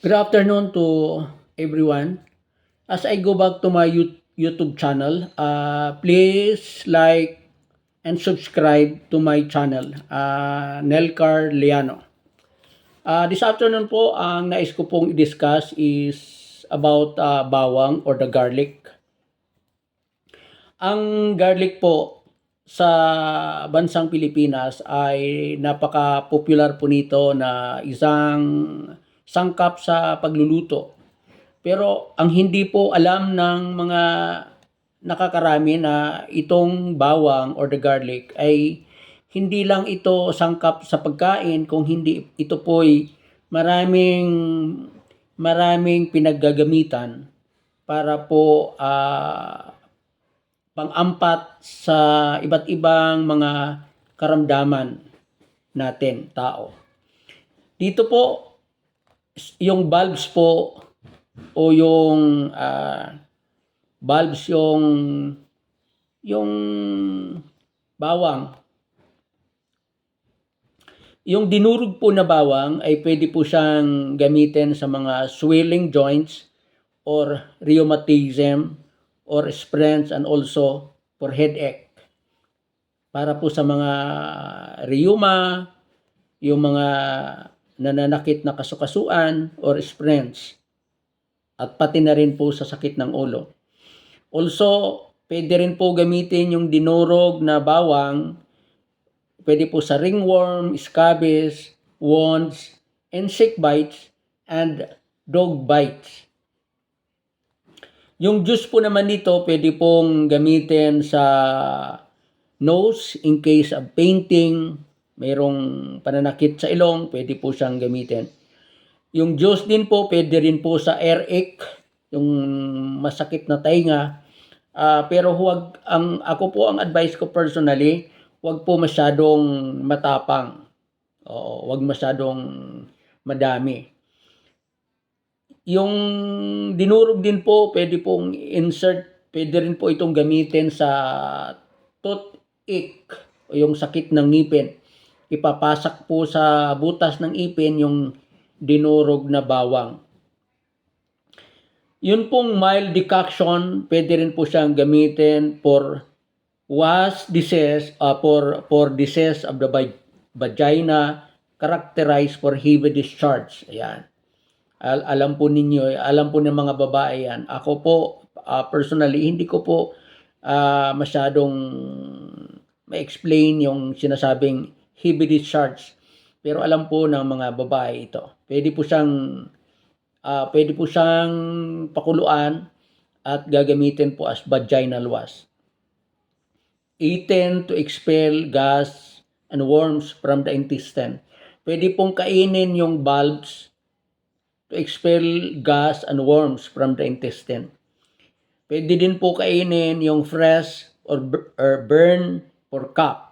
Good afternoon to everyone. As I go back to my YouTube channel, please like and subscribe to my channel, Nelcar Liano. This afternoon po, ang nais ko pong i-discuss is about bawang or the garlic. Ang garlic po sa bansang Pilipinas ay napaka-popular po nito na isang sangkap sa pagluluto. Pero ang hindi po alam ng mga nakakarami na itong bawang or the garlic ay hindi lang ito sangkap sa pagkain, kung hindi ito po'y maraming maraming pinaggagamitan para po pang-ampat sa iba't ibang mga karamdaman natin, tao. Dito po, yung bulbs po o yung bulbs, yung bawang. Yung dinurog po na bawang ay pwede po siyang gamitin sa mga swelling joints or rheumatism or sprains, and also for headache. Para po sa mga rheuma, yung mga nananakit na kasukasuan or sprains, at pati na rin po sa sakit ng ulo. Also, pwede rin po gamitin yung dinurog na bawang, pwede po sa ringworm, scabies, wounds, insect bites, and dog bites. Yung juice po naman nito, pwede pong gamitin sa nose in case of painting, mayroong pananakit sa ilong, pwede po siyang gamitin. Yung juice din po, pwede rin po sa earache, yung masakit na tainga. Pero ako po ang advice ko personally, huwag po masyadong matapang. Huwag masyadong madami. Yung dinurog din po, pwede pong insert, pwede rin po itong gamitin sa toothache o yung sakit ng ngipin. Ipapasak po sa butas ng ipin yung dinurog na bawang. Yun pong mild decoction, pwede rin po siyang gamitin for was disease, for disease of the vagina characterized for heavy discharge. Ayan. Alam po ninyo, alam po ng mga babae yan. Ako po, personally, hindi ko po masyadong ma-explain yung sinasabing heavy discharge. Pero alam po ng mga babae ito. Pwede po siyang pakuluan at gagamitin po as vaginal wash. Eaten to expel gas and worms from the intestine. Pwede pong kainin yung bulbs to expel gas and worms from the intestine. Pwede din po kainin yung fresh or burn for cough.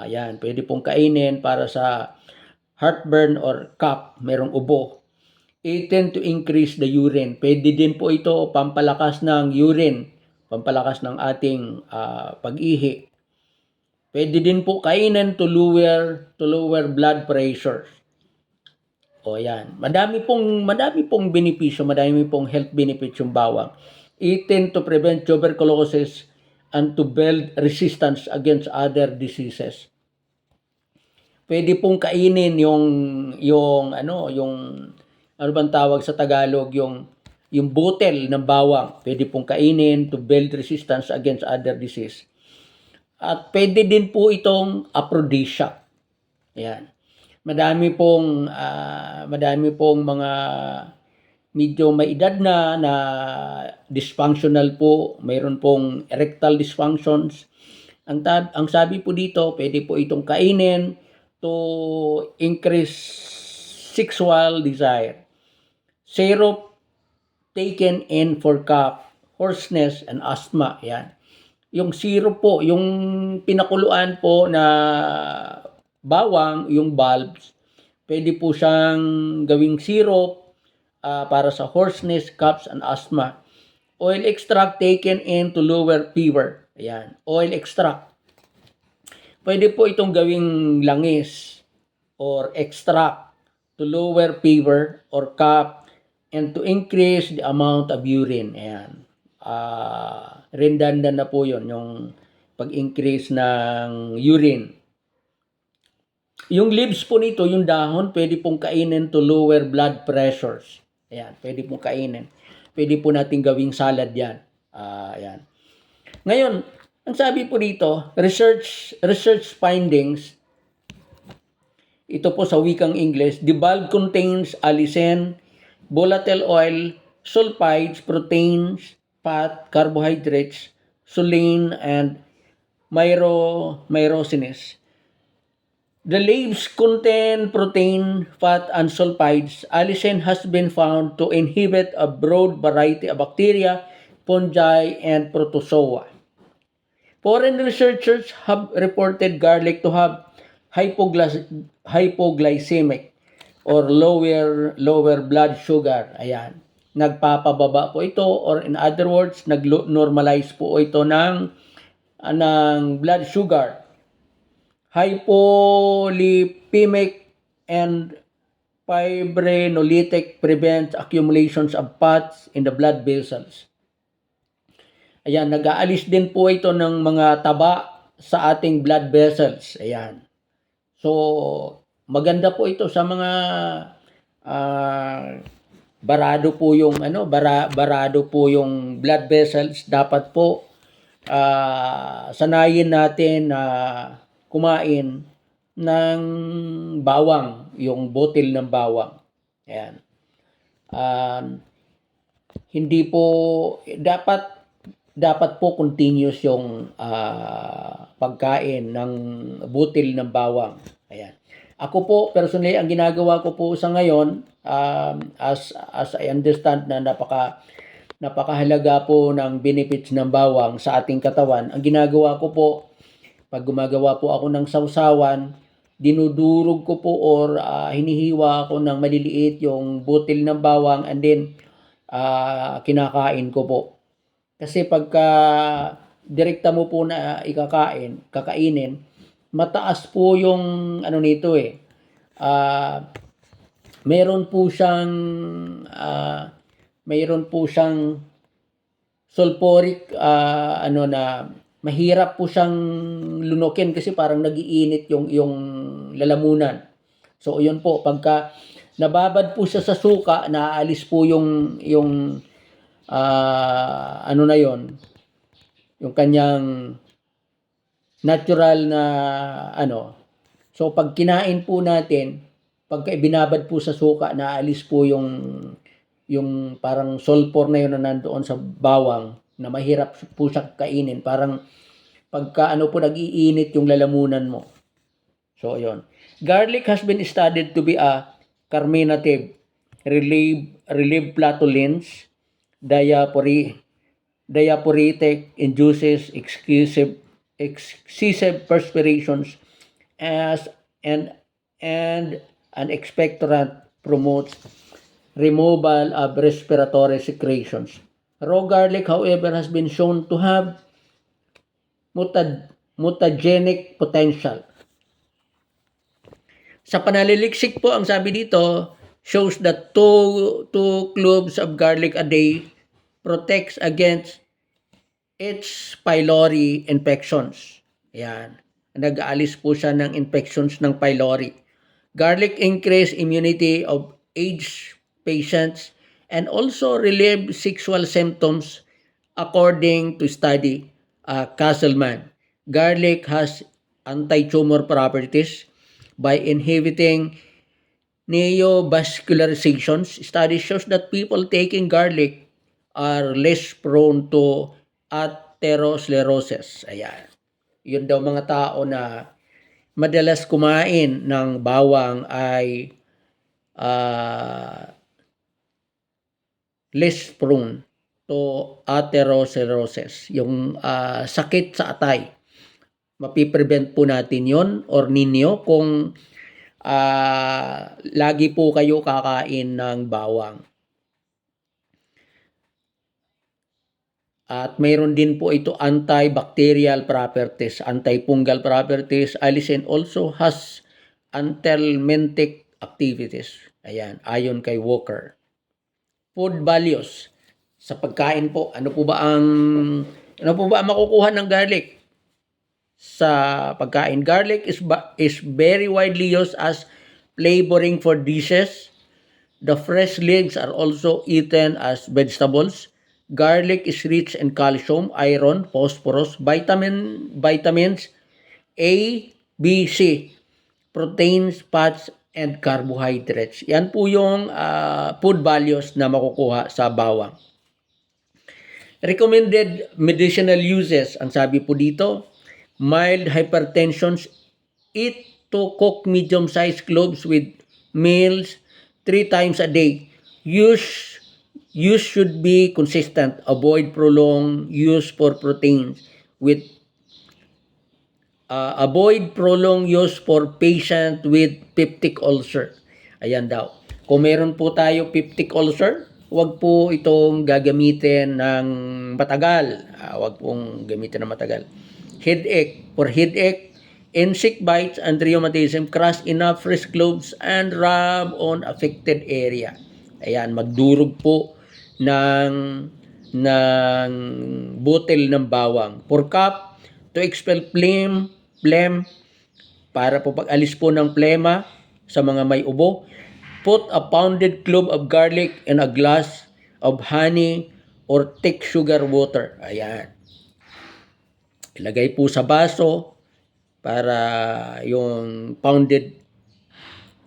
Yan, pwede pong kainin para sa heartburn or cough, merong ubo. Eaten to increase the urine. Pwede din po ito pampalakas ng urine, pampalakas ng ating pag-ihi. Pwede din po kainin to lower blood pressure. Yan. Madami pong benepisyo, madami pong health benefits yung bawang. Eaten to prevent tuberculosis and to build resistance against other diseases. Pwede pong kainin yung ano bang tawag sa Tagalog, yung butil ng bawang. Pwede pong kainin to build resistance against other disease. At pwede din po itong aphrodisiac. Ayan. Madami pong mga medyo may edad na dysfunctional po, mayroon pong erectile dysfunctions. Ang sabi po dito, pwede po itong kainin to increase sexual desire. Syrup taken in for cough, hoarseness, and asthma. Yan. Yung syrup po, yung pinakuluan po na bawang, yung bulbs, pwede po siyang gawing syrup para sa hoarseness, coughs, and asthma. Oil extract taken in to lower fever. Ayan, oil extract. Pwede po itong gawing langis or extract to lower fever or cough, and to increase the amount of urine. Ayan. Redundant na po yun, yung pag-increase ng urine. Yung leaves po nito, yung dahon, pwede pong kainin to lower blood pressures. Ayan, pwede pong kainin. Pwede po natin gawing salad yan. Ayan. Ngayon, ang sabi po dito, research findings, ito po sa wikang English, the bulb contains allicin, volatile oil, sulfides, proteins, fat, carbohydrates, sulfine, and myrosinase. The leaves contain protein, fat, and sulfides. Allicin has been found to inhibit a broad variety of bacteria, fungi, and protozoa. Foreign researchers have reported garlic to have hypoglycemic or lower blood sugar. Ayan. Nagpapababa po ito, or in other words, nag-normalize po ito ng blood sugar. Hypolipemic and fibrinolytic prevents accumulations of fats in the blood vessels. Ayan, nag-aalis din po ito ng mga taba sa ating blood vessels. Ayan. So, maganda po ito sa mga barado po yung barado po yung blood vessels. Dapat po sanayin natin na kumain ng bawang, yung botil ng bawang. Ayan. Hindi po dapat po continuous yung pagkain ng butil ng bawang. Ayan. Ako po personally, ang ginagawa ko po sa ngayon, as I understand na napakahalaga po ng benefits ng bawang sa ating katawan. Ang ginagawa ko po, pag gumagawa po ako ng sausawan, dinudurog ko po or hinihiwa ako ng maliliit yung butil ng bawang, and then kinakain ko po. Kasi pagka direkta mo po na kakainin, mataas po yung nito eh. Mayroon po siyang sulfuric na mahirap po siyang lunukin kasi parang nagiinit yung lalamunan. So yun po, pagka nababad po siya sa suka, naaalis po yung yung kanyang natural na So pag kinain po natin, pagka ibinabad po sa suka, naaalis po yung parang sulfur na yun na nandoon sa bawang, na mahirap po siya kainin. Parang pagka po nag-iinit yung lalamunan mo. So yun. Garlic has been studied to be a carminative, relieve flatulence, diaphoretic, induces excessive perspirations, and an expectorant, promotes removal of respiratory secretions. Raw garlic, however, has been shown to have mutagenic potential. Sa pananaliksik po, ang sabi dito, shows that 2 cloves of garlic a day protects against H. pylori infections. Yan. Nag-aalis po siya ng infections ng pylori. Garlic increase immunity of aged patients and also relieve sexual symptoms according to study Castleman. Garlic has anti-tumor properties by inhibiting neovascularizations. Study shows that people taking garlic are less prone to atherosclerosis. Ayan. Yun daw mga tao na madalas kumain ng bawang ay less prone to atherosclerosis. Yung sakit sa atay. Mapiprevent po natin yon or ninyo kung lagi po kayo kakain ng bawang. At mayroon din po ito antibacterial properties, antifungal properties. Allicin also has anthelmintic activities. Ayan, ayon kay Walker. Food values. Sa pagkain po, ano po ba ang makukuha ng garlic? Sa pagkain, garlic is very widely used as flavoring for dishes. The fresh leaves are also eaten as vegetables. Garlic is rich in calcium, iron, phosphorus, vitamins A, B, C, proteins, fats, and carbohydrates. Yan po yung food values na makukuha sa bawang. Recommended medicinal uses, ang sabi po dito, mild hypertension, eat to cook medium-sized cloves with meals 3 times a day. Use should be consistent. Avoid prolonged use for proteins with avoid prolonged use for patient with peptic ulcer. Ayan daw. Kung meron po tayo peptic ulcer, wag po itong gagamitin ng matagal. Wag pong gamitin ng matagal. Headache. For headache, insect bites and rheumatism, crush enough fresh cloves and rub on affected area. Ayan, magdurog po ng butil ng bawang. For cough, to expel phlegm, para po pag-alis po ng plema sa mga may ubo, put a pounded clove of garlic in a glass of honey or thick sugar water. Ayan. Ilagay po sa baso para yung pounded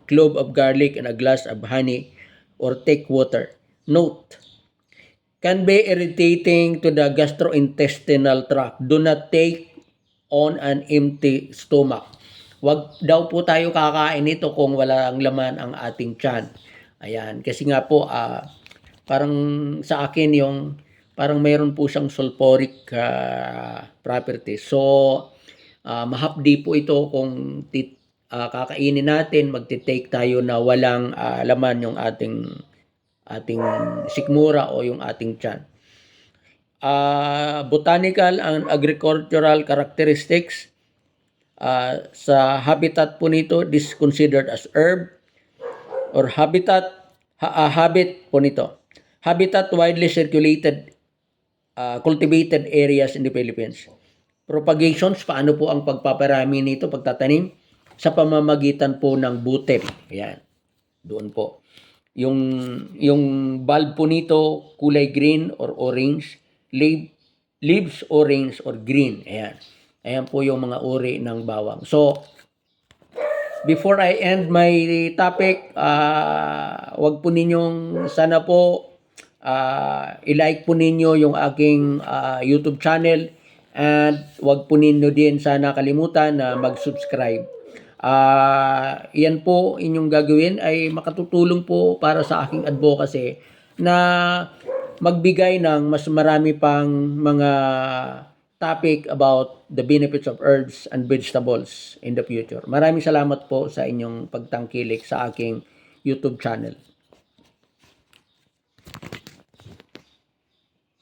clove of garlic in a glass of honey or thick water. Note, can be irritating to the gastrointestinal tract. Do not take on an empty stomach. Wag daw po tayo kakain ito kung walang laman ang ating tiyan. Ayan, kasi nga po parang sa akin yung parang mayroon po siyang sulfuric property. So mahapdi po ito kung kakainin natin, magte-take tayo na walang laman yung ating sikmura o yung ating tiyan. Botanical and agricultural characteristics. Sa habitat po nito, this is considered as herb or habit po nito. Habitat widely circulated, cultivated areas in the Philippines. Propagations, paano po ang pagpaparami nito, pagtatanim? Sa pamamagitan po ng butil. Ayan, doon po. Yung bulb po nito, kulay green or orange, leaves orange or green. Ayan. Ayan po yung mga uri ng bawang. So, before I end my topic, wag po ninyong sana po i-like po ninyo yung aking YouTube channel and wag po ninyo din sana kalimutan na mag-subscribe. Yan po inyong gagawin ay makatutulong po para sa aking advocacy na magbigay ng mas marami pang mga topic about the benefits of herbs and vegetables in the future. Maraming salamat po sa inyong pagtangkilik sa aking YouTube channel.